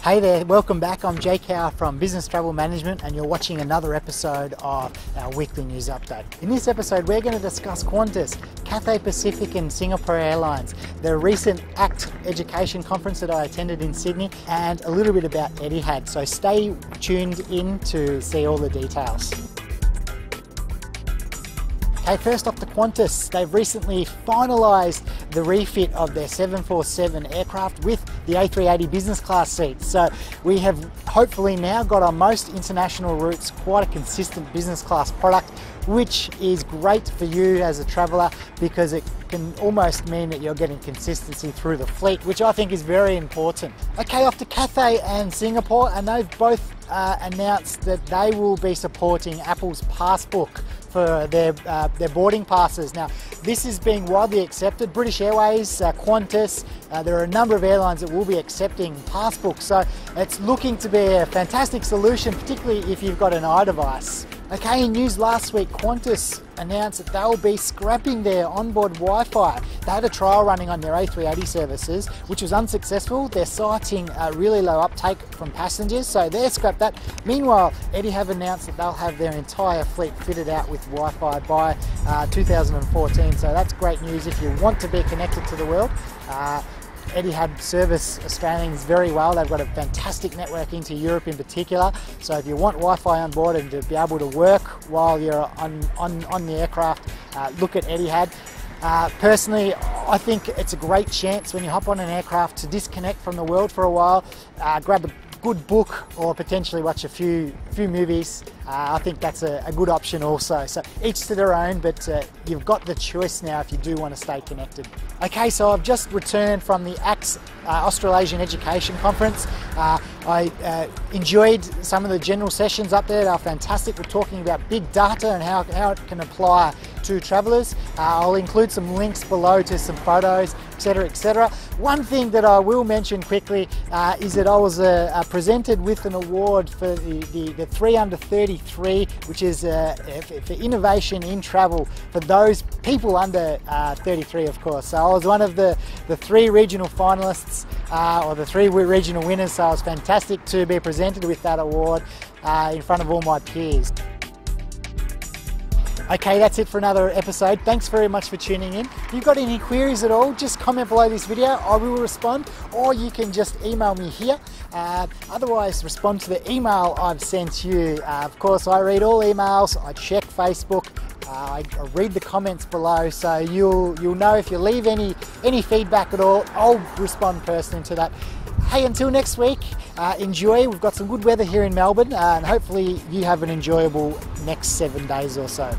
Hey there, welcome back. I'm Jake Howe from Business Travel Management and you're watching another episode of our weekly news update. In this episode we're going to discuss Qantas, Cathay Pacific and Singapore Airlines, the recent ACTE Education Conference that I attended in Sydney, and a little bit about Etihad. So stay tuned in to see all the details. Okay, first off, the Qantas. They've recently finalised the refit of their 747 aircraft with the A380 business class seats. So we have hopefully now got on most international routes quite a consistent business class product, which is great for you as a traveller because it can almost mean that you're getting consistency through the fleet, which I think is very important. Okay, off to Cathay and Singapore, and they've both announced that they will be supporting Apple's Passbook for their boarding passes. Now, this is being widely accepted. British Airways, Qantas, there are a number of airlines that will be accepting Passbook, so it's looking to be a fantastic solution, particularly if you've got an iDevice. Okay, in news last week, Qantas announced that they'll be scrapping their onboard Wi-Fi. They had a trial running on their A380 services, which was unsuccessful. They're citing a really low uptake from passengers, so they're scrapped that. Meanwhile, Etihad have announced that they'll have their entire fleet fitted out with Wi-Fi by 2014, so that's great news if you want to be connected to the world. Etihad service Australians very well. They've got a fantastic network into Europe in particular. So if you want Wi-Fi on board and to be able to work while you're on the aircraft, look at Etihad. Personally, I think it's a great chance when you hop on an aircraft to disconnect from the world for a while, grab a good book or potentially watch a few movies. I think that's a good option also. So each to their own, but you've got the choice now if you do want to stay connected. Okay, so I've just returned from the ACTE Australasian Education Conference. I enjoyed some of the general sessions up there. They are fantastic. We're talking about big data and how it can apply to travellers. I'll include some links below to some photos, etc, etc. One thing that I will mention quickly is that I was presented with an award for the 3 under 33, which is for innovation in travel for those people under 33, of course. So I was one of the 3 regional finalists or the 3 regional winners, so it was fantastic to be presented with that award in front of all my peers. Okay, that's it for another episode. Thanks very much for tuning in. If you've got any queries at all, just comment below this video. I will respond, or you can just email me here. Otherwise, respond to the email I've sent you. Of course, I read all emails. I check Facebook. I read the comments below, so you'll know if you leave any feedback at all. I'll respond personally to that. Hey, until next week, enjoy. We've got some good weather here in Melbourne, and hopefully you have an enjoyable next 7 days or so.